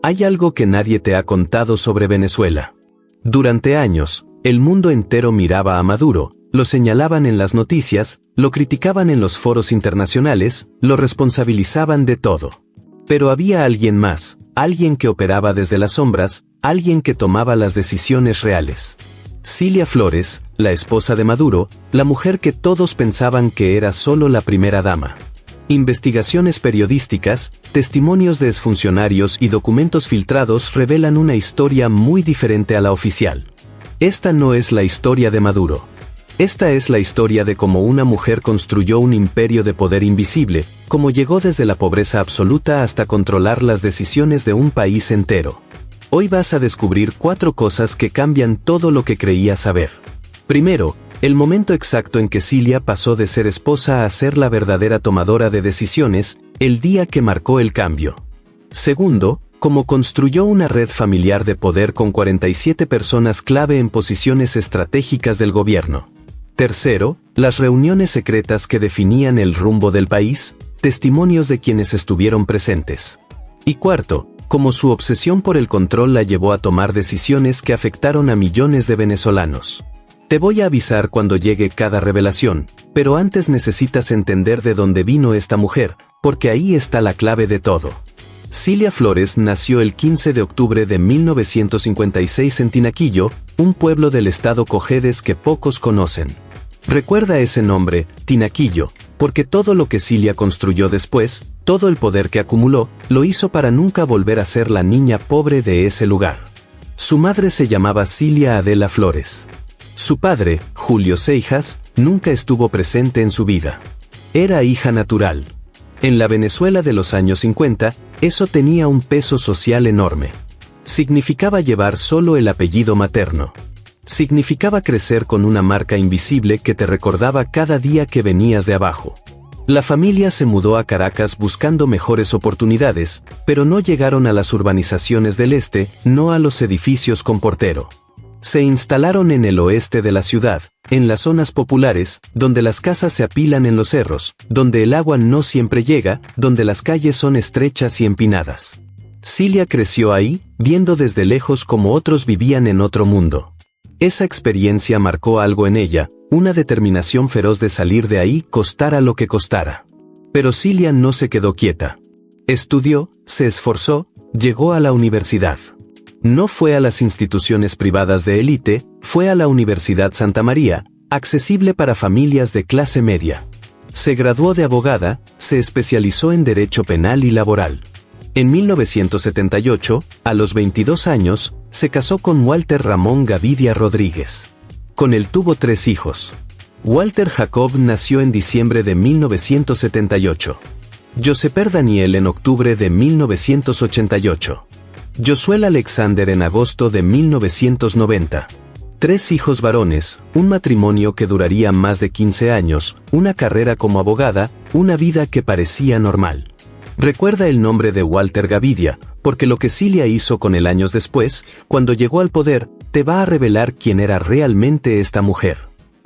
Hay algo que nadie te ha contado sobre Venezuela. Durante años, el mundo entero miraba a Maduro, lo señalaban en las noticias, lo criticaban en los foros internacionales, lo responsabilizaban de todo. Pero había alguien más, alguien que operaba desde las sombras, alguien que tomaba las decisiones reales. Cilia Flores, la esposa de Maduro, la mujer que todos pensaban que era solo la primera dama. Investigaciones periodísticas, testimonios de exfuncionarios y documentos filtrados revelan una historia muy diferente a la oficial. Esta no es la historia de Maduro. Esta es la historia de cómo una mujer construyó un imperio de poder invisible, cómo llegó desde la pobreza absoluta hasta controlar las decisiones de un país entero. Hoy vas a descubrir 4 cosas que cambian todo lo que creías saber. Primero, el momento exacto en que Cilia pasó de ser esposa a ser la verdadera tomadora de decisiones, el día que marcó el cambio. Segundo, cómo construyó una red familiar de poder con 47 personas clave en posiciones estratégicas del gobierno. Tercero, las reuniones secretas que definían el rumbo del país, testimonios de quienes estuvieron presentes. Y cuarto, cómo su obsesión por el control la llevó a tomar decisiones que afectaron a millones de venezolanos. Te voy a avisar cuando llegue cada revelación, pero antes necesitas entender de dónde vino esta mujer, porque ahí está la clave de todo. Cilia Flores nació el 15 de octubre de 1956 en Tinaquillo, un pueblo del estado Cojedes que pocos conocen. Recuerda ese nombre, Tinaquillo, porque todo lo que Cilia construyó después, todo el poder que acumuló, lo hizo para nunca volver a ser la niña pobre de ese lugar. Su madre se llamaba Cilia Adela Flores. Su padre, Julio Seijas, nunca estuvo presente en su vida. Era hija natural. En la Venezuela de los años 50, eso tenía un peso social enorme. Significaba llevar solo el apellido materno. Significaba crecer con una marca invisible que te recordaba cada día que venías de abajo. La familia se mudó a Caracas buscando mejores oportunidades, pero no llegaron a las urbanizaciones del este, no a los edificios con portero. Se instalaron en el oeste de la ciudad, en las zonas populares, donde las casas se apilan en los cerros, donde el agua no siempre llega, donde las calles son estrechas y empinadas. Cilia creció ahí, viendo desde lejos cómo otros vivían en otro mundo. Esa experiencia marcó algo en ella, una determinación feroz de salir de ahí costara lo que costara. Pero Cilia no se quedó quieta. Estudió, se esforzó, llegó a la universidad. No fue a las instituciones privadas de élite, fue a la Universidad Santa María, accesible para familias de clase media. Se graduó de abogada, se especializó en derecho penal y laboral. En 1978, a los 22 años, se casó con Walter Ramón Gavidia Rodríguez. Con él tuvo 3 hijos. Walter Jacob nació en diciembre de 1978. Joseper Daniel en octubre de 1988. Josuel Alexander en agosto de 1990. 3 hijos varones, un matrimonio que duraría más de 15 años, una carrera como abogada, una vida que parecía normal. Recuerda el nombre de Walter Gavidia, porque lo que Cilia hizo con él años después, cuando llegó al poder, te va a revelar quién era realmente esta mujer.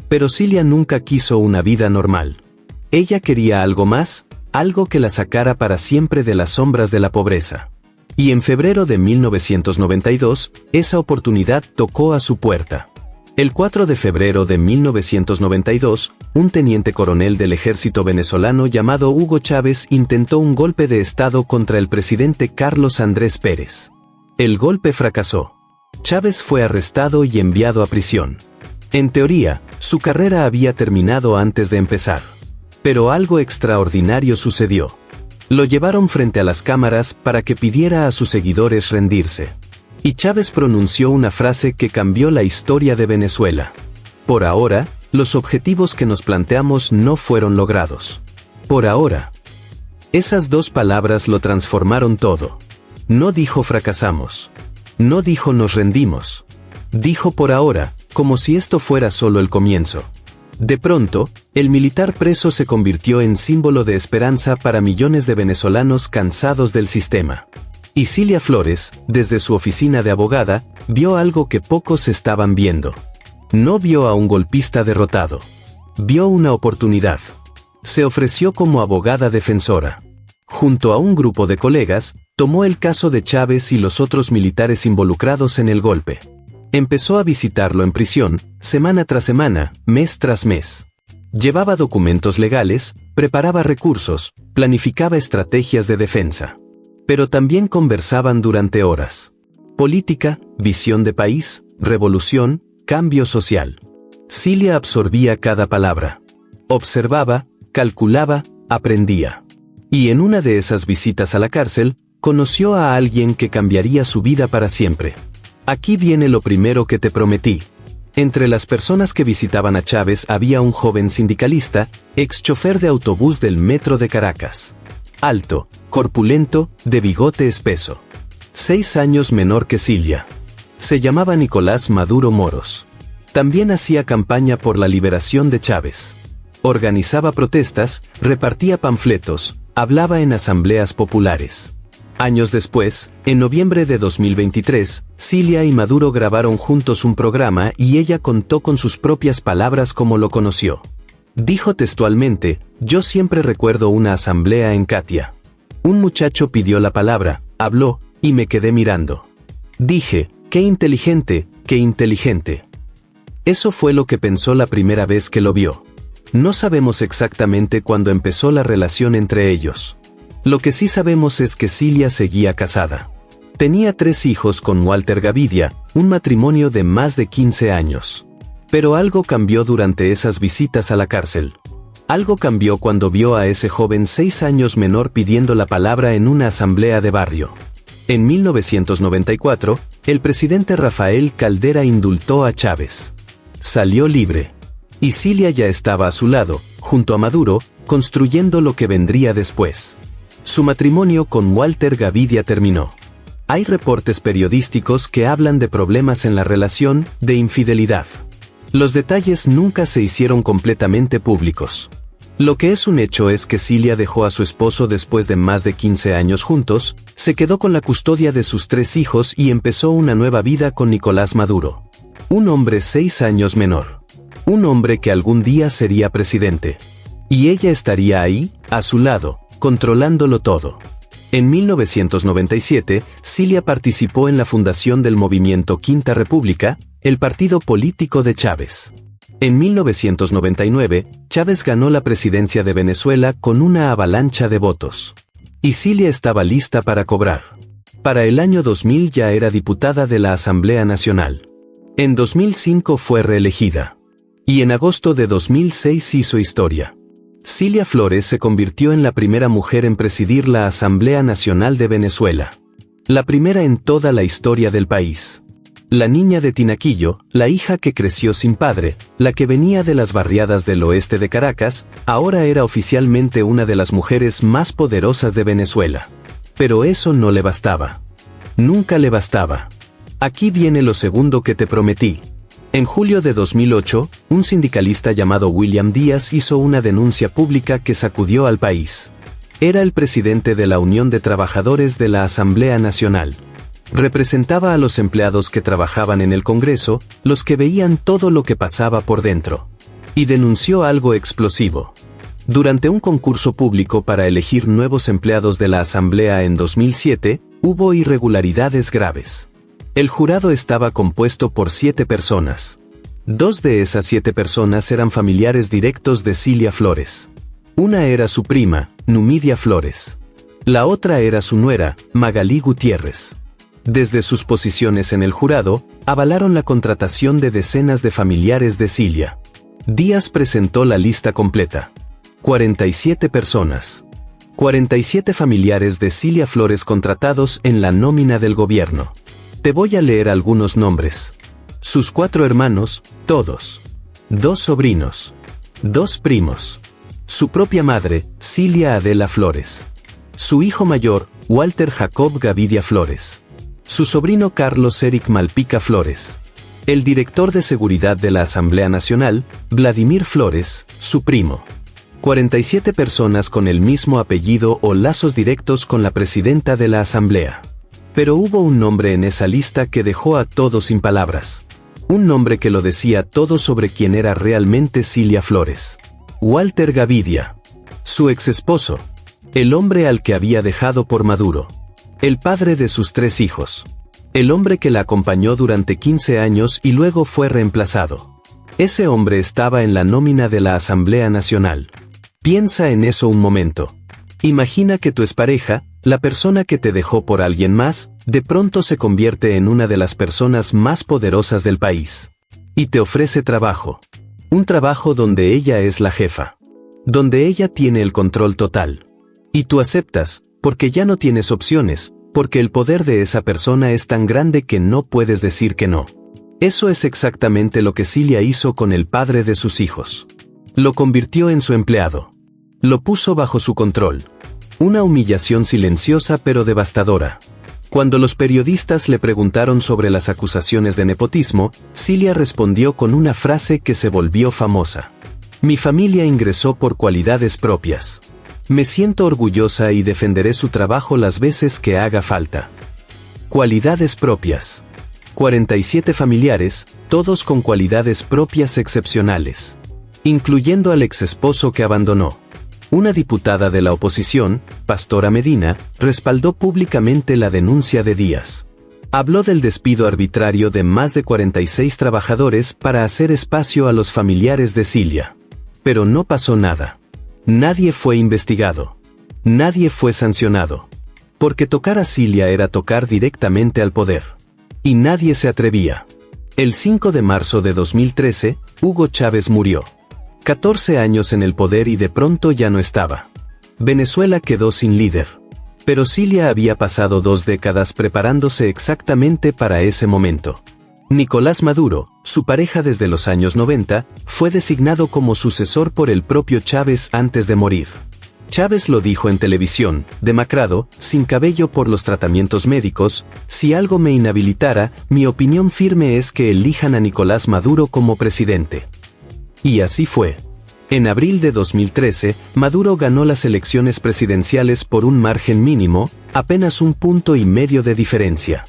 Pero Cilia nunca quiso una vida normal. Ella quería algo más, algo que la sacara para siempre de las sombras de la pobreza. Y en febrero de 1992, esa oportunidad tocó a su puerta. El 4 de febrero de 1992, un teniente coronel del ejército venezolano llamado Hugo Chávez intentó un golpe de estado contra el presidente Carlos Andrés Pérez. El golpe fracasó. Chávez fue arrestado y enviado a prisión. En teoría, su carrera había terminado antes de empezar. Pero algo extraordinario sucedió. Lo llevaron frente a las cámaras para que pidiera a sus seguidores rendirse. Y Chávez pronunció una frase que cambió la historia de Venezuela. Por ahora, los objetivos que nos planteamos no fueron logrados. Por ahora. Esas 2 palabras lo transformaron todo. No dijo fracasamos. No dijo nos rendimos. Dijo por ahora, como si esto fuera solo el comienzo. De pronto, el militar preso se convirtió en símbolo de esperanza para millones de venezolanos cansados del sistema. Y Cilia Flores, desde su oficina de abogada, vio algo que pocos estaban viendo. No vio a un golpista derrotado. Vio una oportunidad. Se ofreció como abogada defensora. Junto a un grupo de colegas, Tomó el caso de Chávez y los otros militares involucrados en el golpe. Empezó a visitarlo en prisión, semana tras semana, mes tras mes. Llevaba documentos legales, preparaba recursos, planificaba estrategias de defensa. Pero también conversaban durante horas. Política, visión de país, revolución, cambio social. Cilia absorbía cada palabra. Observaba, calculaba, aprendía. Y en una de esas visitas a la cárcel, conoció a alguien que cambiaría su vida para siempre. Aquí viene lo primero que te prometí. Entre las personas que visitaban a Chávez había un joven sindicalista, ex chofer de autobús del metro de Caracas. Alto, corpulento, de bigote espeso. 6 años menor que Cilia. Se llamaba Nicolás Maduro Moros. También hacía campaña por la liberación de Chávez. Organizaba protestas, repartía panfletos, hablaba en asambleas populares. Años después, en noviembre de 2023, Cilia y Maduro grabaron juntos un programa y ella contó con sus propias palabras cómo lo conoció. Dijo textualmente: "Yo siempre recuerdo una asamblea en Catia. Un muchacho pidió la palabra, habló, y me quedé mirando. Dije, qué inteligente, qué inteligente". Eso fue lo que pensó la primera vez que lo vio. No sabemos exactamente cuándo empezó la relación entre ellos. Lo que sí sabemos es que Cilia seguía casada. Tenía 3 hijos con Walter Gavidia, un matrimonio de más de 15 años. Pero algo cambió durante esas visitas a la cárcel. Algo cambió cuando vio a ese joven 6 años menor pidiendo la palabra en una asamblea de barrio. En 1994, el presidente Rafael Caldera indultó a Chávez. Salió libre. Y Cilia ya estaba a su lado, junto a Maduro, construyendo lo que vendría después. Su matrimonio con Walter Gavidia terminó. Hay reportes periodísticos que hablan de problemas en la relación, de infidelidad. Los detalles nunca se hicieron completamente públicos. Lo que es un hecho es que Cilia dejó a su esposo después de más de 15 años juntos, se quedó con la custodia de sus 3 hijos y empezó una nueva vida con Nicolás Maduro. Un hombre 6 años menor. Un hombre que algún día sería presidente. Y ella estaría ahí, a su lado, controlándolo todo. En 1997, Cilia participó en la fundación del movimiento Quinta República, el partido político de Chávez. En 1999, Chávez ganó la presidencia de Venezuela con una avalancha de votos. Y Cilia estaba lista para cobrar. Para el año 2000 ya era diputada de la Asamblea Nacional. En 2005 fue reelegida. Y en agosto de 2006 hizo historia. Cilia Flores se convirtió en la primera mujer en presidir la Asamblea Nacional de Venezuela. La primera en toda la historia del país. La niña de Tinaquillo, la hija que creció sin padre, la que venía de las barriadas del oeste de Caracas, ahora era oficialmente una de las mujeres más poderosas de Venezuela. Pero eso no le bastaba. Nunca le bastaba. Aquí viene lo segundo que te prometí. En julio de 2008, un sindicalista llamado William Díaz hizo una denuncia pública que sacudió al país. Era el presidente de la Unión de Trabajadores de la Asamblea Nacional. Representaba a los empleados que trabajaban en el Congreso, los que veían todo lo que pasaba por dentro. Y denunció algo explosivo. Durante un concurso público para elegir nuevos empleados de la Asamblea en 2007, hubo irregularidades graves. El jurado estaba compuesto por 7 personas. 2 de esas 7 personas eran familiares directos de Cilia Flores. Una era su prima, Numidia Flores. La otra era su nuera, Magalí Gutiérrez. Desde sus posiciones en el jurado, avalaron la contratación de decenas de familiares de Cilia. Díaz presentó la lista completa. 47 personas. 47 familiares de Cilia Flores contratados en la nómina del gobierno. Te voy a leer algunos nombres. Sus 4 hermanos, todos. 2 sobrinos. 2 primos. Su propia madre, Cilia Adela Flores. Su hijo mayor, Walter Jacob Gavidia Flores. Su sobrino Carlos Eric Malpica Flores. El director de seguridad de la Asamblea Nacional, Vladimir Flores, su primo. 47 personas con el mismo apellido o lazos directos con la presidenta de la Asamblea. Pero hubo un nombre en esa lista que dejó a todos sin palabras. Un nombre que lo decía todo sobre quién era realmente Cilia Flores. Walter Gavidia. Su ex esposo. El hombre al que había dejado por Maduro. El padre de sus 3 hijos. El hombre que la acompañó durante 15 años y luego fue reemplazado. Ese hombre estaba en la nómina de la Asamblea Nacional. Piensa en eso un momento. Imagina que tu expareja, la persona que te dejó por alguien más, de pronto se convierte en una de las personas más poderosas del país. Y te ofrece trabajo. Un trabajo donde ella es la jefa. Donde ella tiene el control total. Y tú aceptas, porque ya no tienes opciones, porque el poder de esa persona es tan grande que no puedes decir que no. Eso es exactamente lo que Cilia hizo con el padre de sus hijos. Lo convirtió en su empleado. Lo puso bajo su control. Una humillación silenciosa pero devastadora. Cuando los periodistas le preguntaron sobre las acusaciones de nepotismo, Cilia respondió con una frase que se volvió famosa. Mi familia ingresó por cualidades propias. Me siento orgullosa y defenderé su trabajo las veces que haga falta. Cualidades propias. 47 familiares, todos con cualidades propias excepcionales. Incluyendo al exesposo que abandonó. Una diputada de la oposición, Pastora Medina, respaldó públicamente la denuncia de Díaz. Habló del despido arbitrario de más de 46 trabajadores para hacer espacio a los familiares de Cilia. Pero no pasó nada. Nadie fue investigado. Nadie fue sancionado. Porque tocar a Cilia era tocar directamente al poder. Y nadie se atrevía. El 5 de marzo de 2013, Hugo Chávez murió. 14 años en el poder y de pronto ya no estaba. Venezuela quedó sin líder. Pero Cilia había pasado 2 décadas preparándose exactamente para ese momento. Nicolás Maduro, su pareja desde los años 90, fue designado como sucesor por el propio Chávez antes de morir. Chávez lo dijo en televisión, demacrado, sin cabello por los tratamientos médicos: si algo me inhabilitara, mi opinión firme es que elijan a Nicolás Maduro como presidente. Y así fue. En abril de 2013, Maduro ganó las elecciones presidenciales por un margen mínimo, apenas 1,5 puntos de diferencia.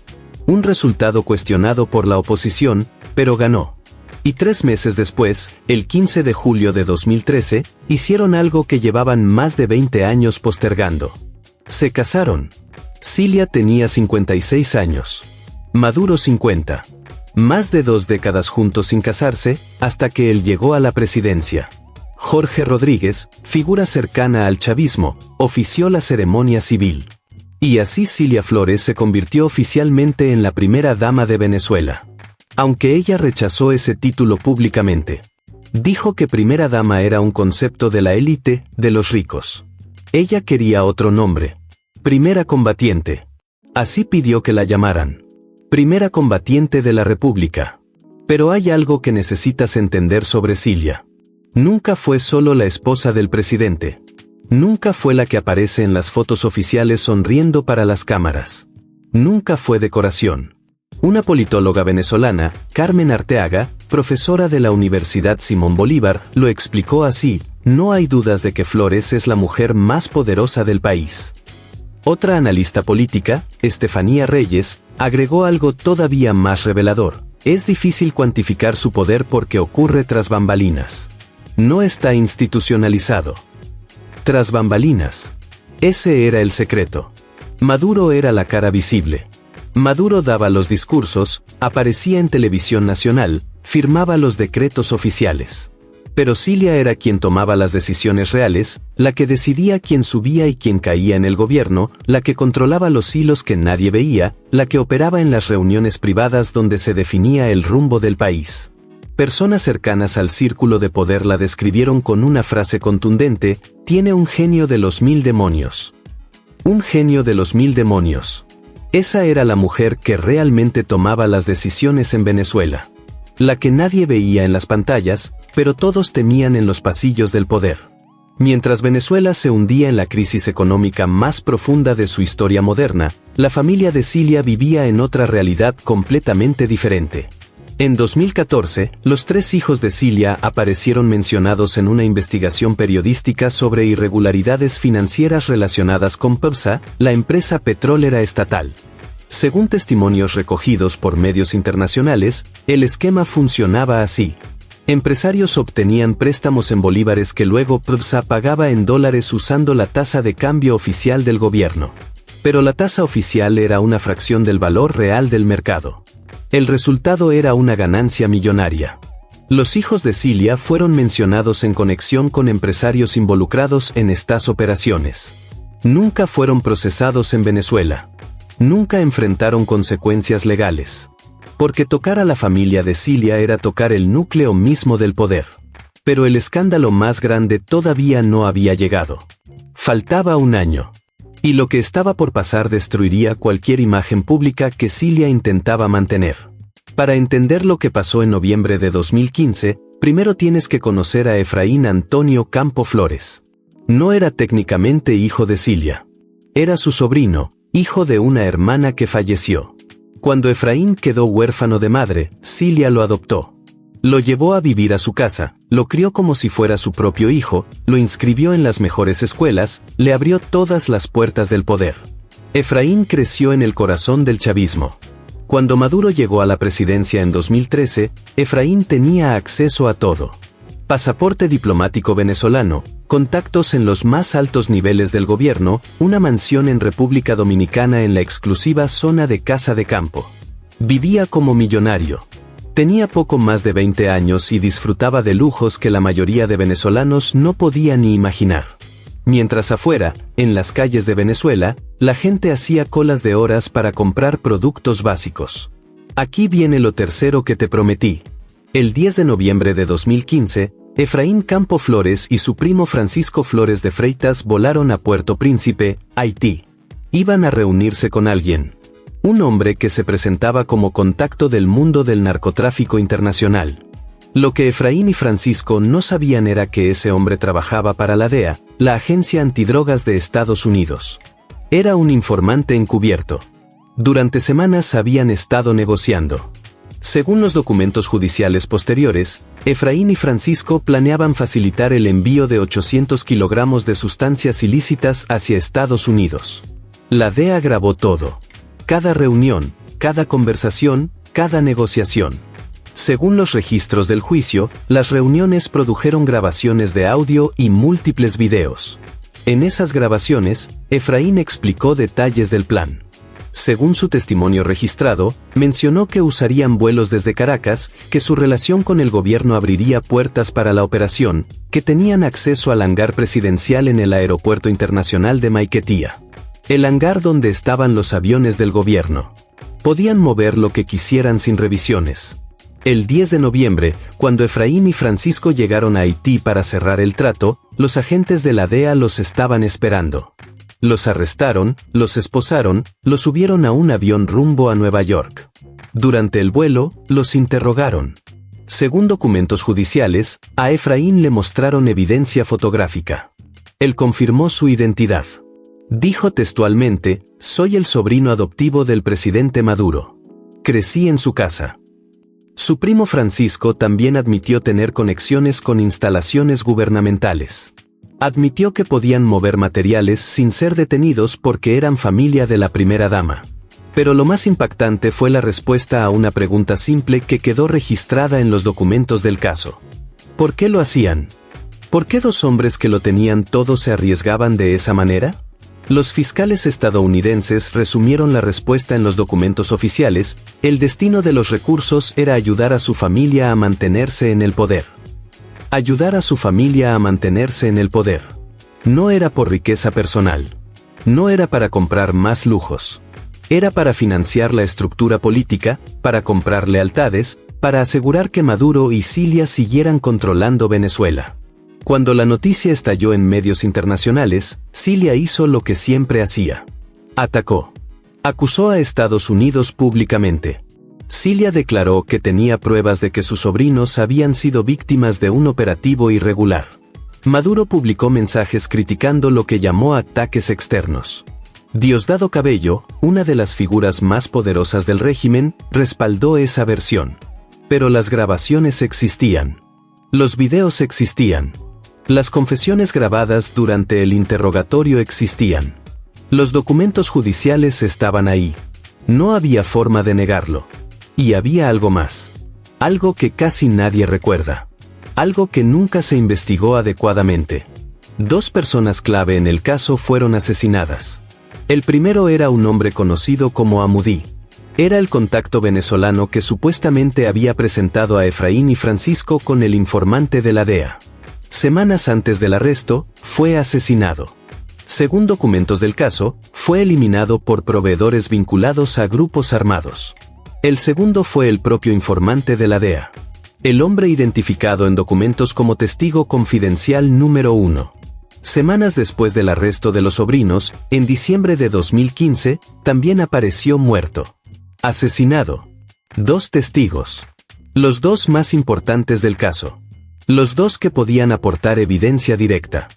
Un resultado cuestionado por la oposición, pero ganó. Y 3 meses después, el 15 de julio de 2013, hicieron algo que llevaban más de 20 años postergando. Se casaron. Cilia tenía 56 años. Maduro 50. Más de 2 décadas juntos sin casarse, hasta que él llegó a la presidencia. Jorge Rodríguez, figura cercana al chavismo, ofició la ceremonia civil. Y así Cilia Flores se convirtió oficialmente en la primera dama de Venezuela. Aunque ella rechazó ese título públicamente. Dijo que primera dama era un concepto de la élite, de los ricos. Ella quería otro nombre. Primera combatiente. Así pidió que la llamaran. Primera combatiente de la República. Pero hay algo que necesitas entender sobre Cilia. Nunca fue solo la esposa del presidente. Nunca fue la que aparece en las fotos oficiales sonriendo para las cámaras. Nunca fue decoración. Una politóloga venezolana, Carmen Arteaga, profesora de la Universidad Simón Bolívar, lo explicó así: no hay dudas de que Flores es la mujer más poderosa del país. Otra analista política, Estefanía Reyes, agregó algo todavía más revelador: es difícil cuantificar su poder porque ocurre tras bambalinas. No está institucionalizado. Tras bambalinas. Ese era el secreto. Maduro era la cara visible. Maduro daba los discursos, aparecía en televisión nacional, firmaba los decretos oficiales. Pero Cilia era quien tomaba las decisiones reales, la que decidía quién subía y quién caía en el gobierno, la que controlaba los hilos que nadie veía, la que operaba en las reuniones privadas donde se definía el rumbo del país. Personas cercanas al círculo de poder la describieron con una frase contundente: tiene un genio de los 1000 demonios. Un genio de los 1000 demonios. Esa era la mujer que realmente tomaba las decisiones en Venezuela. La que nadie veía en las pantallas, pero todos temían en los pasillos del poder. Mientras Venezuela se hundía en la crisis económica más profunda de su historia moderna, la familia de Cilia vivía en otra realidad completamente diferente. En 2014, los 3 hijos de Cilia aparecieron mencionados en una investigación periodística sobre irregularidades financieras relacionadas con PDVSA, la empresa petrolera estatal. Según testimonios recogidos por medios internacionales, el esquema funcionaba así. Empresarios obtenían préstamos en bolívares que luego PDVSA pagaba en dólares usando la tasa de cambio oficial del gobierno. Pero la tasa oficial era una fracción del valor real del mercado. El resultado era una ganancia millonaria. Los hijos de Cilia fueron mencionados en conexión con empresarios involucrados en estas operaciones. Nunca fueron procesados en Venezuela. Nunca enfrentaron consecuencias legales. Porque tocar a la familia de Cilia era tocar el núcleo mismo del poder. Pero el escándalo más grande todavía no había llegado. Faltaba un año. Y lo que estaba por pasar destruiría cualquier imagen pública que Cilia intentaba mantener. Para entender lo que pasó en noviembre de 2015, primero tienes que conocer a Efraín Antonio Campo Flores. No era técnicamente hijo de Cilia. Era su sobrino, hijo de una hermana que falleció. Cuando Efraín quedó huérfano de madre, Cilia lo adoptó. Lo llevó a vivir a su casa, lo crió como si fuera su propio hijo, lo inscribió en las mejores escuelas, le abrió todas las puertas del poder. Efraín creció en el corazón del chavismo. Cuando Maduro llegó a la presidencia en 2013, Efraín tenía acceso a todo. Pasaporte diplomático venezolano, contactos en los más altos niveles del gobierno, una mansión en República Dominicana en la exclusiva zona de Casa de Campo. Vivía como millonario. Tenía poco más de 20 años y disfrutaba de lujos que la mayoría de venezolanos no podía ni imaginar. Mientras afuera, en las calles de Venezuela, la gente hacía colas de horas para comprar productos básicos. Aquí viene lo tercero que te prometí. El 10 de noviembre de 2015, Efraín Campo Flores y su primo Francisco Flores de Freitas volaron a Puerto Príncipe, Haití. Iban a reunirse con alguien. Un hombre que se presentaba como contacto del mundo del narcotráfico internacional. Lo que Efraín y Francisco no sabían era que ese hombre trabajaba para la DEA, la Agencia Antidrogas de Estados Unidos. Era un informante encubierto. Durante semanas habían estado negociando. Según los documentos judiciales posteriores, Efraín y Francisco planeaban facilitar el envío de 800 kilogramos de sustancias ilícitas hacia Estados Unidos. La DEA grabó todo. Cada reunión, cada conversación, cada negociación. Según los registros del juicio, las reuniones produjeron grabaciones de audio y múltiples videos. En esas grabaciones, Efraín explicó detalles del plan. Según su testimonio registrado, mencionó que usarían vuelos desde Caracas, que su relación con el gobierno abriría puertas para la operación, que tenían acceso al hangar presidencial en el Aeropuerto Internacional de Maiquetía. El hangar donde estaban los aviones del gobierno. Podían mover lo que quisieran sin revisiones. El 10 de noviembre, cuando Efraín y Francisco llegaron a Haití para cerrar el trato, los agentes de la DEA los estaban esperando. Los arrestaron, los esposaron, los subieron a un avión rumbo a Nueva York. Durante el vuelo, los interrogaron. Según documentos judiciales, a Efraín le mostraron evidencia fotográfica. Él confirmó su identidad. Dijo textualmente: «Soy el sobrino adoptivo del presidente Maduro. Crecí en su casa». Su primo Francisco también admitió tener conexiones con instalaciones gubernamentales. Admitió que podían mover materiales sin ser detenidos porque eran familia de la primera dama. Pero lo más impactante fue la respuesta a una pregunta simple que quedó registrada en los documentos del caso. ¿Por qué lo hacían? ¿Por qué dos hombres que lo tenían todo se arriesgaban de esa manera? Los fiscales estadounidenses resumieron la respuesta en los documentos oficiales: el destino de los recursos era ayudar a su familia a mantenerse en el poder. Ayudar a su familia a mantenerse en el poder. No era por riqueza personal. No era para comprar más lujos. Era para financiar la estructura política, para comprar lealtades, para asegurar que Maduro y Cilia siguieran controlando Venezuela. Cuando la noticia estalló en medios internacionales, Cilia hizo lo que siempre hacía. Atacó. Acusó a Estados Unidos públicamente. Cilia declaró que tenía pruebas de que sus sobrinos habían sido víctimas de un operativo irregular. Maduro publicó mensajes criticando lo que llamó ataques externos. Diosdado Cabello, una de las figuras más poderosas del régimen, respaldó esa versión. Pero las grabaciones existían. Los videos existían. Las confesiones grabadas durante el interrogatorio existían. Los documentos judiciales estaban ahí. No había forma de negarlo. Y había algo más. Algo que casi nadie recuerda. Algo que nunca se investigó adecuadamente. Dos personas clave en el caso fueron asesinadas. El primero era un hombre conocido como Amudí. Era el contacto venezolano que supuestamente había presentado a Efraín y Francisco con el informante de la DEA. Semanas antes del arresto, fue asesinado. Según documentos del caso, fue eliminado por proveedores vinculados a grupos armados. El segundo fue el propio informante de la DEA. El hombre identificado en documentos como testigo confidencial número 1. Semanas después del arresto de los sobrinos, en diciembre de 2015, también apareció muerto. Asesinado. 2 testigos. Los 2 más importantes del caso. Los 2 que podían aportar evidencia directa.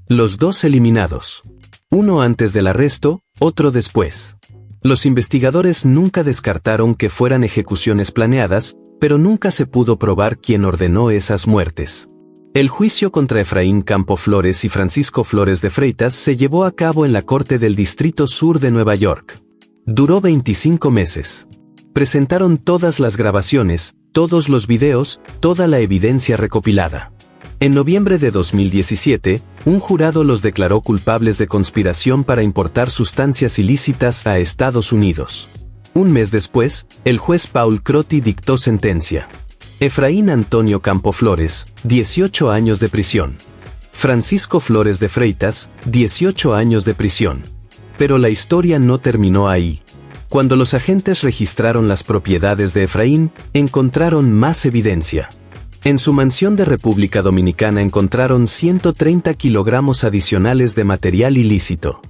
Los 2 eliminados. Uno antes del arresto, otro después. Los investigadores nunca descartaron que fueran ejecuciones planeadas, pero nunca se pudo probar quién ordenó esas muertes. El juicio contra Efraín Campo Flores y Francisco Flores de Freitas se llevó a cabo en la Corte del Distrito Sur de Nueva York. Duró 25 meses. Presentaron todas las grabaciones, todos los videos, toda la evidencia recopilada. En noviembre de 2017, un jurado los declaró culpables de conspiración para importar sustancias ilícitas a Estados Unidos. Un mes después, el juez Paul Crotty dictó sentencia. Efraín Antonio Campo Flores, 18 años de prisión. Francisco Flores de Freitas, 18 años de prisión. Pero la historia no terminó ahí. Cuando los agentes registraron las propiedades de Efraín, encontraron más evidencia. En su mansión de República Dominicana encontraron 130 kilogramos adicionales de material ilícito.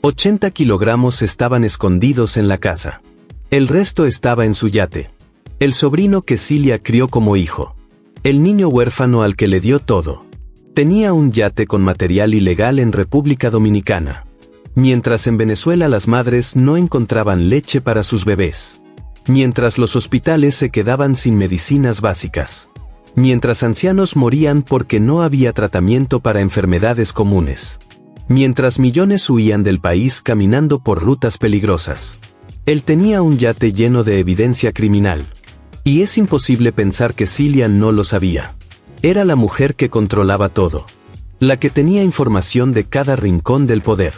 80 kilogramos estaban escondidos en la casa. El resto estaba en su yate. El sobrino que Cilia crió como hijo. El niño huérfano al que le dio todo. Tenía un yate con material ilegal en República Dominicana. Mientras en Venezuela las madres no encontraban leche para sus bebés. Mientras los hospitales se quedaban sin medicinas básicas. Mientras ancianos morían porque no había tratamiento para enfermedades comunes. Mientras millones huían del país caminando por rutas peligrosas. Él tenía un yate lleno de evidencia criminal. Y es imposible pensar que Cilia no lo sabía. Era la mujer que controlaba todo. La que tenía información de cada rincón del poder.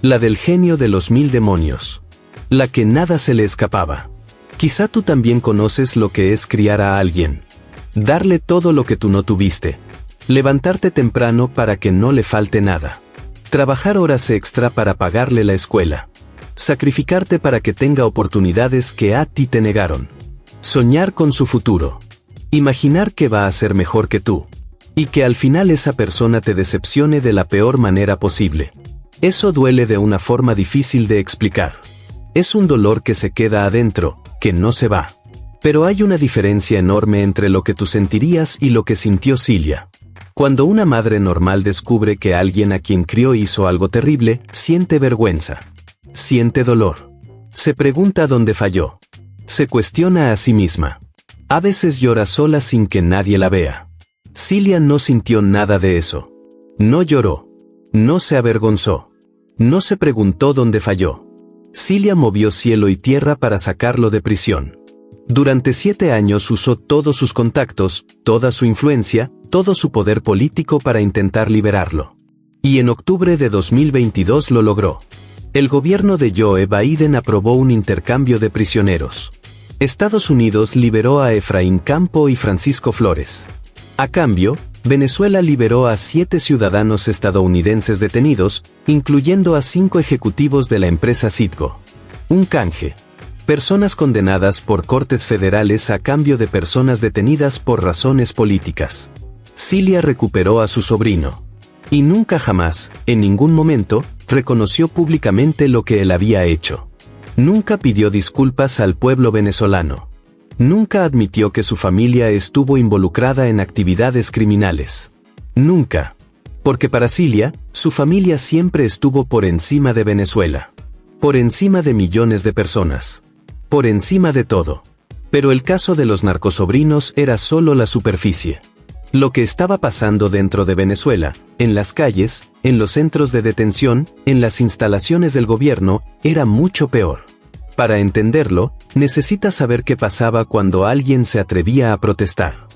La del genio de los 1000 demonios. La que nada se le escapaba. Quizá tú también conoces lo que es criar a alguien. Darle todo lo que tú no tuviste. Levantarte temprano para que no le falte nada. Trabajar horas extra para pagarle la escuela. Sacrificarte para que tenga oportunidades que a ti te negaron. Soñar con su futuro. Imaginar que va a ser mejor que tú. Y que al final esa persona te decepcione de la peor manera posible. Eso duele de una forma difícil de explicar. Es un dolor que se queda adentro, que no se va. Pero hay una diferencia enorme entre lo que tú sentirías y lo que sintió Cilia. Cuando una madre normal descubre que alguien a quien crió hizo algo terrible, siente vergüenza. Siente dolor. Se pregunta dónde falló. Se cuestiona a sí misma. A veces llora sola sin que nadie la vea. Cilia no sintió nada de eso. No lloró. No se avergonzó. No se preguntó dónde falló. Cilia movió cielo y tierra para sacarlo de prisión. Durante 7 años usó todos sus contactos, toda su influencia, todo su poder político para intentar liberarlo. Y en octubre de 2022 lo logró. El gobierno de Joe Biden aprobó un intercambio de prisioneros. Estados Unidos liberó a Efraín Campo y Francisco Flores. A cambio, Venezuela liberó a 7 ciudadanos estadounidenses detenidos, incluyendo a 5 ejecutivos de la empresa Citgo. Un canje. Personas condenadas por cortes federales a cambio de personas detenidas por razones políticas. Cilia recuperó a su sobrino. Y nunca jamás, en ningún momento, reconoció públicamente lo que él había hecho. Nunca pidió disculpas al pueblo venezolano. Nunca admitió que su familia estuvo involucrada en actividades criminales. Nunca. Porque para Cilia, su familia siempre estuvo por encima de Venezuela. Por encima de millones de personas. Por encima de todo. Pero el caso de los narcosobrinos era solo la superficie. Lo que estaba pasando dentro de Venezuela, en las calles, en los centros de detención, en las instalaciones del gobierno, era mucho peor. Para entenderlo, necesitas saber qué pasaba cuando alguien se atrevía a protestar.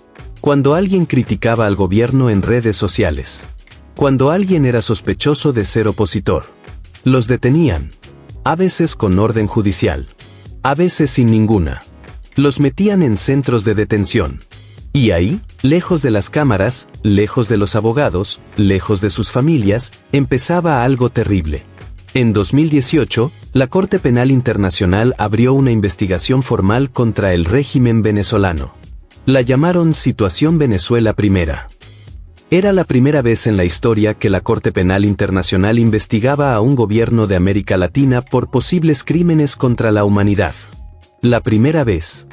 Cuando alguien criticaba al gobierno en redes sociales. Cuando alguien era sospechoso de ser opositor. Los detenían. a veces con orden judicial, a veces sin ninguna. Los metían en centros de detención. Y ahí, lejos de las cámaras, lejos de los abogados, lejos de sus familias, empezaba algo terrible. En 2018, la Corte Penal Internacional abrió una investigación formal contra el régimen venezolano. La llamaron Situación Venezuela Primera. Era la primera vez en la historia que la Corte Penal Internacional investigaba a un gobierno de América Latina por posibles crímenes contra la humanidad. La primera vez.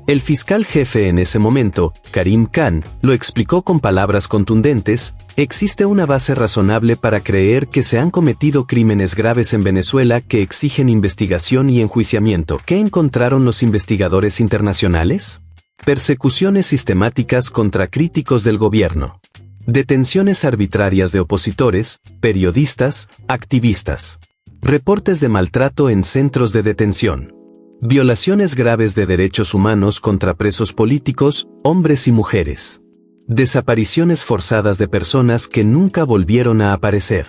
El fiscal jefe en ese momento, Karim Khan, lo explicó con palabras contundentes: existe una base razonable para creer que se han cometido crímenes graves en Venezuela que exigen investigación y enjuiciamiento. ¿Qué encontraron los investigadores internacionales? Persecuciones sistemáticas contra críticos del gobierno. Detenciones arbitrarias de opositores, periodistas, activistas. Reportes de maltrato en centros de detención. Violaciones graves de derechos humanos contra presos políticos, hombres y mujeres. Desapariciones forzadas de personas que nunca volvieron a aparecer.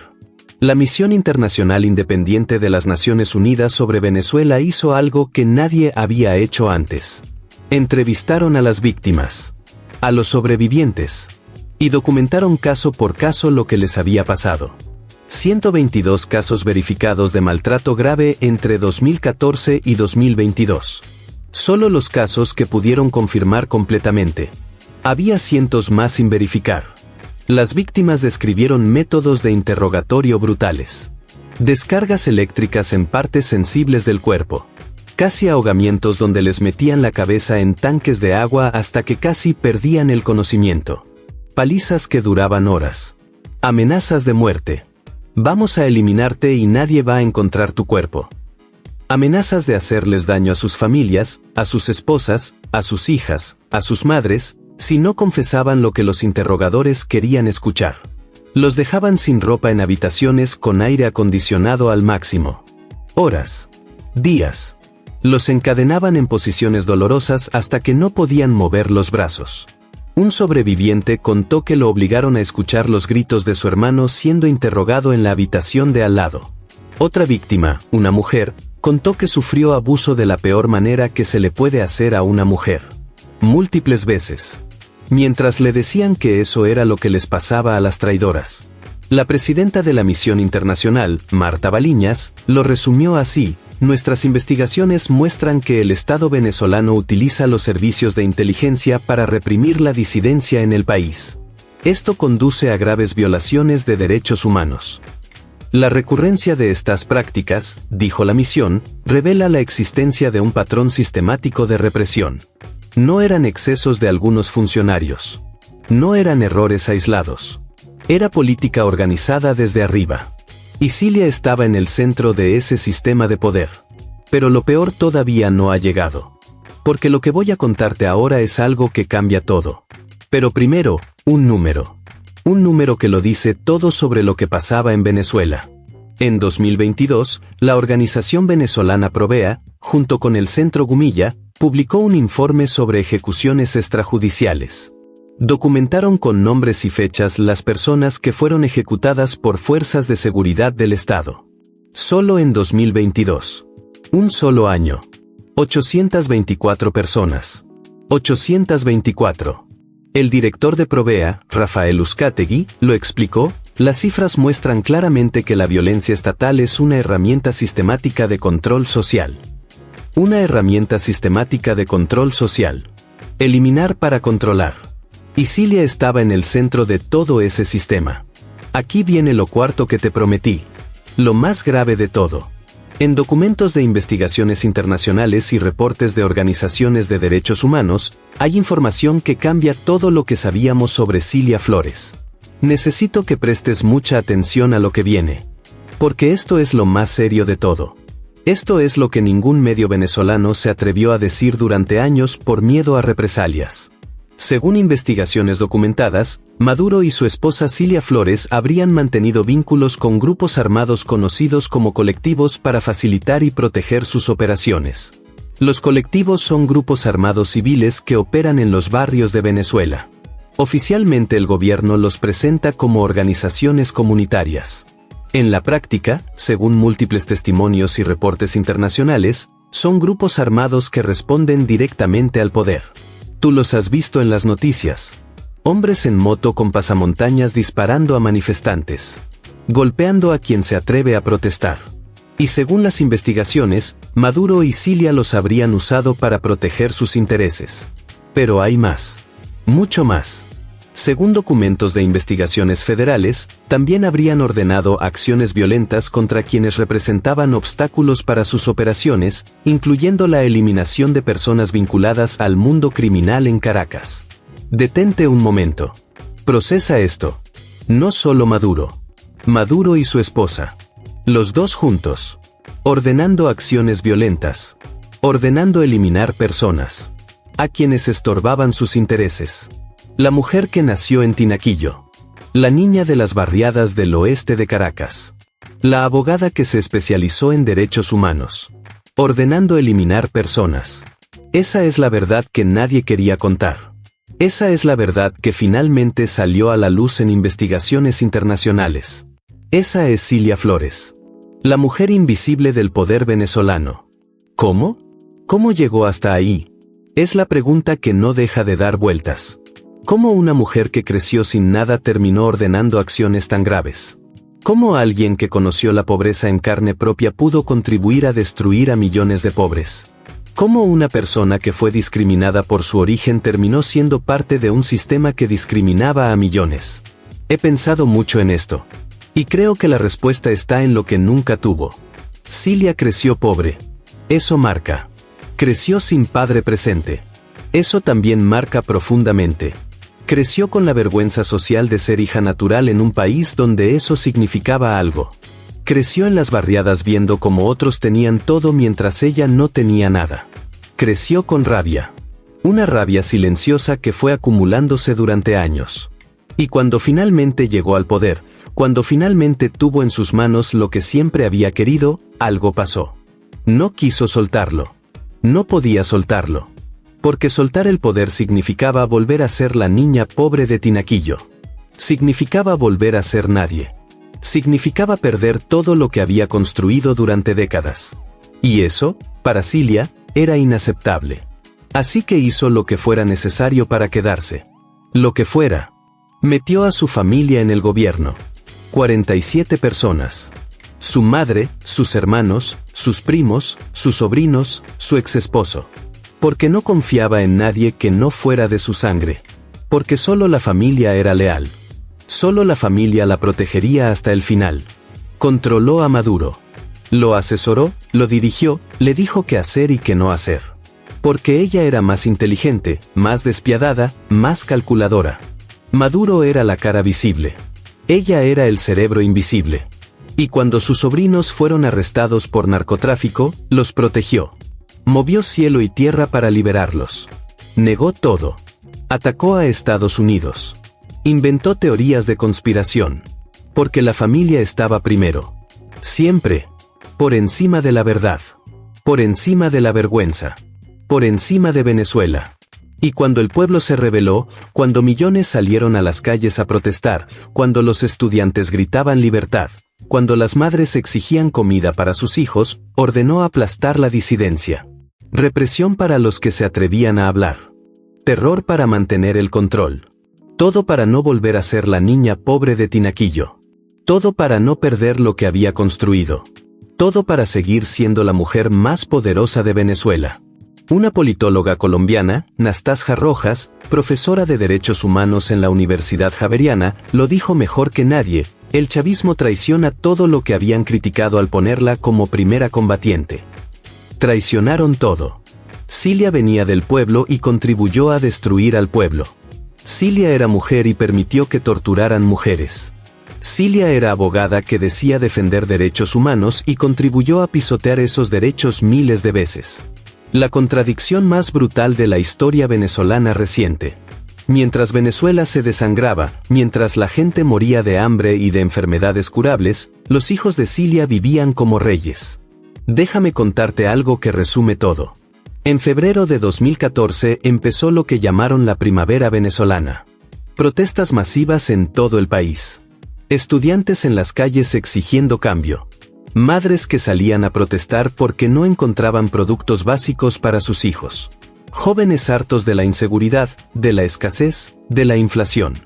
La Misión Internacional Independiente de las Naciones Unidas sobre Venezuela hizo algo que nadie había hecho antes. Entrevistaron a las víctimas, a los sobrevivientes, y documentaron caso por caso lo que les había pasado. 122 casos verificados de maltrato grave entre 2014 y 2022. Solo los casos que pudieron confirmar completamente. Había cientos más sin verificar. Las víctimas describieron métodos de interrogatorio brutales. Descargas eléctricas en partes sensibles del cuerpo. Casi ahogamientos donde les metían la cabeza en tanques de agua hasta que casi perdían el conocimiento. Palizas que duraban horas. Amenazas de muerte. Vamos a eliminarte y nadie va a encontrar tu cuerpo. Amenazas de hacerles daño a sus familias, a sus esposas, a sus hijas, a sus madres, si no confesaban lo que los interrogadores querían escuchar. Los dejaban sin ropa en habitaciones con aire acondicionado al máximo. Horas. Días. Los encadenaban en posiciones dolorosas hasta que no podían mover los brazos. Un sobreviviente contó que lo obligaron a escuchar los gritos de su hermano siendo interrogado en la habitación de al lado. Otra víctima, una mujer, contó que sufrió abuso de la peor manera que se le puede hacer a una mujer. Múltiples veces. Mientras le decían que eso era lo que les pasaba a las traidoras. La presidenta de la Misión Internacional, Marta Baliñas, lo resumió así: nuestras investigaciones muestran que el Estado venezolano utiliza los servicios de inteligencia para reprimir la disidencia en el país. Esto conduce a graves violaciones de derechos humanos. La recurrencia de estas prácticas, dijo la misión, revela la existencia de un patrón sistemático de represión. No eran excesos de algunos funcionarios. No eran errores aislados. Era política organizada desde arriba. Y Cilia estaba en el centro de ese sistema de poder. Pero lo peor todavía no ha llegado. Porque lo que voy a contarte ahora es algo que cambia todo. Pero primero, un número. Un número que lo dice todo sobre lo que pasaba en Venezuela. En 2022, la organización venezolana Provea, junto con el Centro Gumilla, publicó un informe sobre ejecuciones extrajudiciales. Documentaron con nombres y fechas las personas que fueron ejecutadas por fuerzas de seguridad del Estado. Solo en 2022. Un solo año. 824 personas. 824. El director de Provea, Rafael Uzcategui, lo explicó: las cifras muestran claramente que la violencia estatal es una herramienta sistemática de control social. Una herramienta sistemática de control social. Eliminar para controlar. Y Cilia estaba en el centro de todo ese sistema. Aquí viene lo cuarto que te prometí. Lo más grave de todo. En documentos de investigaciones internacionales y reportes de organizaciones de derechos humanos, hay información que cambia todo lo que sabíamos sobre Cilia Flores. Necesito que prestes mucha atención a lo que viene. Porque esto es lo más serio de todo. Esto es lo que ningún medio venezolano se atrevió a decir durante años por miedo a represalias. Según investigaciones documentadas, Maduro y su esposa Cilia Flores habrían mantenido vínculos con grupos armados conocidos como colectivos para facilitar y proteger sus operaciones. Los colectivos son grupos armados civiles que operan en los barrios de Venezuela. Oficialmente el gobierno los presenta como organizaciones comunitarias. En la práctica, según múltiples testimonios y reportes internacionales, son grupos armados que responden directamente al poder. Tú los has visto en las noticias. Hombres en moto con pasamontañas disparando a manifestantes, golpeando a quien se atreve a protestar. Y según las investigaciones, Maduro y Cilia los habrían usado para proteger sus intereses. Pero hay más. Mucho más. Según documentos de investigaciones federales, también habrían ordenado acciones violentas contra quienes representaban obstáculos para sus operaciones, incluyendo la eliminación de personas vinculadas al mundo criminal en Caracas. Detente un momento. Procesa esto. No solo Maduro. Maduro y su esposa. Los dos juntos. Ordenando acciones violentas. Ordenando eliminar personas. A quienes estorbaban sus intereses. La mujer que nació en Tinaquillo. La niña de las barriadas del oeste de Caracas. La abogada que se especializó en derechos humanos. Ordenando eliminar personas. Esa es la verdad que nadie quería contar. Esa es la verdad que finalmente salió a la luz en investigaciones internacionales. Esa es Cilia Flores. La mujer invisible del poder venezolano. ¿Cómo? ¿Cómo llegó hasta ahí? Es la pregunta que no deja de dar vueltas. ¿Cómo una mujer que creció sin nada terminó ordenando acciones tan graves? ¿Cómo alguien que conoció la pobreza en carne propia pudo contribuir a destruir a millones de pobres? ¿Cómo una persona que fue discriminada por su origen terminó siendo parte de un sistema que discriminaba a millones? He pensado mucho en esto. Y creo que la respuesta está en lo que nunca tuvo. Cilia creció pobre. Eso marca. Creció sin padre presente. Eso también marca profundamente. Creció con la vergüenza social de ser hija natural en un país donde eso significaba algo. Creció en las barriadas viendo cómo otros tenían todo mientras ella no tenía nada. Creció con rabia. Una rabia silenciosa que fue acumulándose durante años. Y cuando finalmente llegó al poder, cuando finalmente tuvo en sus manos lo que siempre había querido, algo pasó. No quiso soltarlo. No podía soltarlo. Porque soltar el poder significaba volver a ser la niña pobre de Tinaquillo. Significaba volver a ser nadie. Significaba perder todo lo que había construido durante décadas. Y eso, para Cilia, era inaceptable. Así que hizo lo que fuera necesario para quedarse. Lo que fuera. Metió a su familia en el gobierno. 47 personas. Su madre, sus hermanos, sus primos, sus sobrinos, su exesposo. Porque no confiaba en nadie que no fuera de su sangre. Porque solo la familia era leal. Solo la familia la protegería hasta el final. Controló a Maduro. Lo asesoró, lo dirigió, le dijo qué hacer y qué no hacer. Porque ella era más inteligente, más despiadada, más calculadora. Maduro era la cara visible. Ella era el cerebro invisible. Y cuando sus sobrinos fueron arrestados por narcotráfico, los protegió. Movió cielo y tierra para liberarlos. Negó todo. Atacó a Estados Unidos. Inventó teorías de conspiración. Porque la familia estaba primero. Siempre. Por encima de la verdad. Por encima de la vergüenza. Por encima de Venezuela. Y cuando el pueblo se rebeló, cuando millones salieron a las calles a protestar, cuando los estudiantes gritaban libertad, cuando las madres exigían comida para sus hijos, ordenó aplastar la disidencia. Represión para los que se atrevían a hablar. Terror para mantener el control. Todo para no volver a ser la niña pobre de Tinaquillo. Todo para no perder lo que había construido. Todo para seguir siendo la mujer más poderosa de Venezuela. Una politóloga colombiana, Nastasja Rojas, profesora de Derechos Humanos en la Universidad Javeriana, lo dijo mejor que nadie: el chavismo traiciona todo lo que habían criticado al ponerla como primera combatiente. Traicionaron todo. Cilia venía del pueblo y contribuyó a destruir al pueblo. Cilia era mujer y permitió que torturaran mujeres. Cilia era abogada que decía defender derechos humanos y contribuyó a pisotear esos derechos miles de veces. La contradicción más brutal de la historia venezolana reciente. Mientras Venezuela se desangraba, mientras la gente moría de hambre y de enfermedades curables, los hijos de Cilia vivían como reyes. Déjame contarte algo que resume todo. En febrero de 2014 empezó lo que llamaron la primavera venezolana. Protestas masivas en todo el país. Estudiantes en las calles exigiendo cambio. Madres que salían a protestar porque no encontraban productos básicos para sus hijos. Jóvenes hartos de la inseguridad, de la escasez, de la inflación.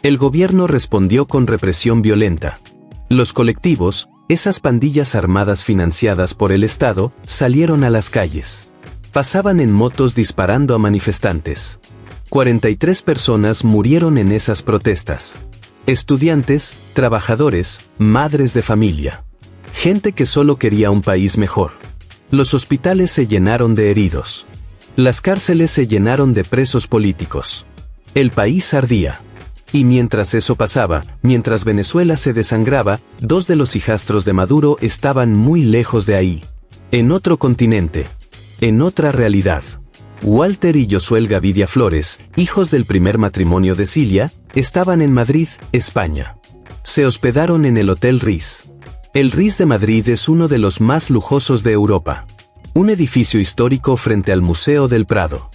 El gobierno respondió con represión violenta. Los colectivos, esas pandillas armadas financiadas por el Estado, salieron a las calles. Pasaban en motos disparando a manifestantes. 43 personas murieron en esas protestas. Estudiantes, trabajadores, madres de familia. Gente que solo quería un país mejor. Los hospitales se llenaron de heridos. Las cárceles se llenaron de presos políticos. El país ardía. Y mientras eso pasaba, mientras Venezuela se desangraba, dos de los hijastros de Maduro estaban muy lejos de ahí. En otro continente. En otra realidad. Walter y Yosuel Gavidia Flores, hijos del primer matrimonio de Cilia, estaban en Madrid, España. Se hospedaron en el Hotel Ritz. El Ritz de Madrid es uno de los más lujosos de Europa. Un edificio histórico frente al Museo del Prado.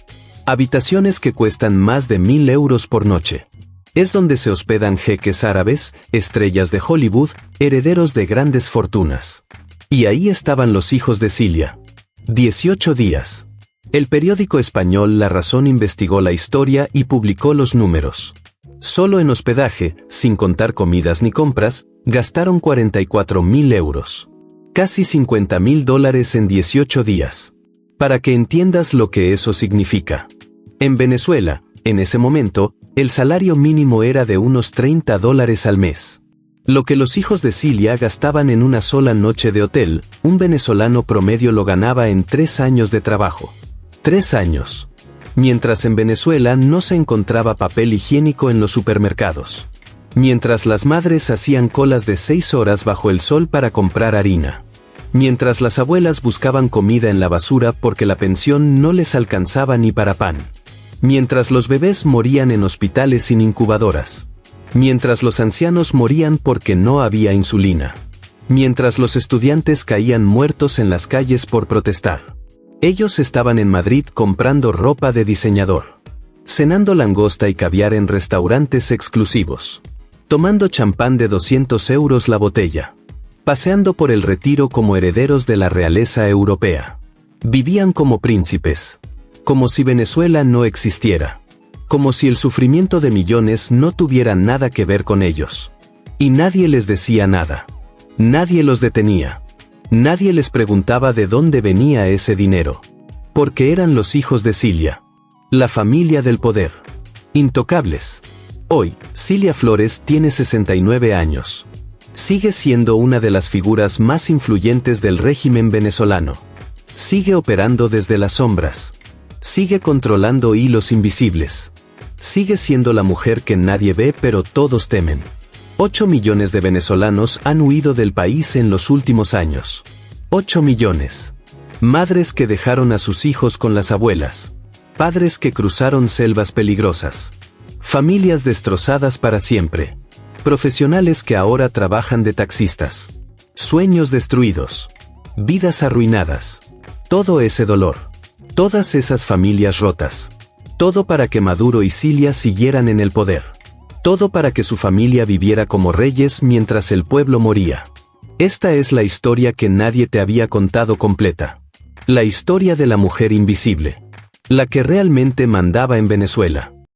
Habitaciones que cuestan más de 1.000 euros por noche. Es donde se hospedan jeques árabes, estrellas de Hollywood, herederos de grandes fortunas. Y ahí estaban los hijos de Cilia. 18 días. El periódico español La Razón investigó la historia y publicó los números. Solo en hospedaje, sin contar comidas ni compras, gastaron 44.000 euros. Casi $50.000 en 18 días. Para que entiendas lo que eso significa. En Venezuela, en ese momento, el salario mínimo era de unos $30 al mes. Lo que los hijos de Cilia gastaban en una sola noche de hotel, un venezolano promedio lo ganaba en 3 años de trabajo. 3 años. Mientras en Venezuela no se encontraba papel higiénico en los supermercados. Mientras las madres hacían colas de 6 horas bajo el sol para comprar harina. Mientras las abuelas buscaban comida en la basura porque la pensión no les alcanzaba ni para pan. Mientras los bebés morían en hospitales sin incubadoras. Mientras los ancianos morían porque no había insulina. Mientras los estudiantes caían muertos en las calles por protestar. Ellos estaban en Madrid comprando ropa de diseñador. Cenando langosta y caviar en restaurantes exclusivos. Tomando champán de 200 euros la botella. Paseando por el Retiro como herederos de la realeza europea. Vivían como príncipes. Como si Venezuela no existiera. Como si el sufrimiento de millones no tuviera nada que ver con ellos. Y nadie les decía nada. Nadie los detenía. Nadie les preguntaba de dónde venía ese dinero. Porque eran los hijos de Cilia. La familia del poder. Intocables. Hoy, Cilia Flores tiene 69 años. Sigue siendo una de las figuras más influyentes del régimen venezolano. Sigue operando desde las sombras. Sigue controlando hilos invisibles. Sigue siendo la mujer que nadie ve pero todos temen. 8 millones de venezolanos han huido del país en los últimos años. 8 millones. Madres que dejaron a sus hijos con las abuelas. Padres que cruzaron selvas peligrosas. Familias destrozadas para siempre. Profesionales que ahora trabajan de taxistas. Sueños destruidos. Vidas arruinadas. Todo ese dolor. Todas esas familias rotas. Todo para que Maduro y Cilia siguieran en el poder. Todo para que su familia viviera como reyes mientras el pueblo moría. Esta es la historia que nadie te había contado completa. La historia de la mujer invisible. La que realmente mandaba en Venezuela.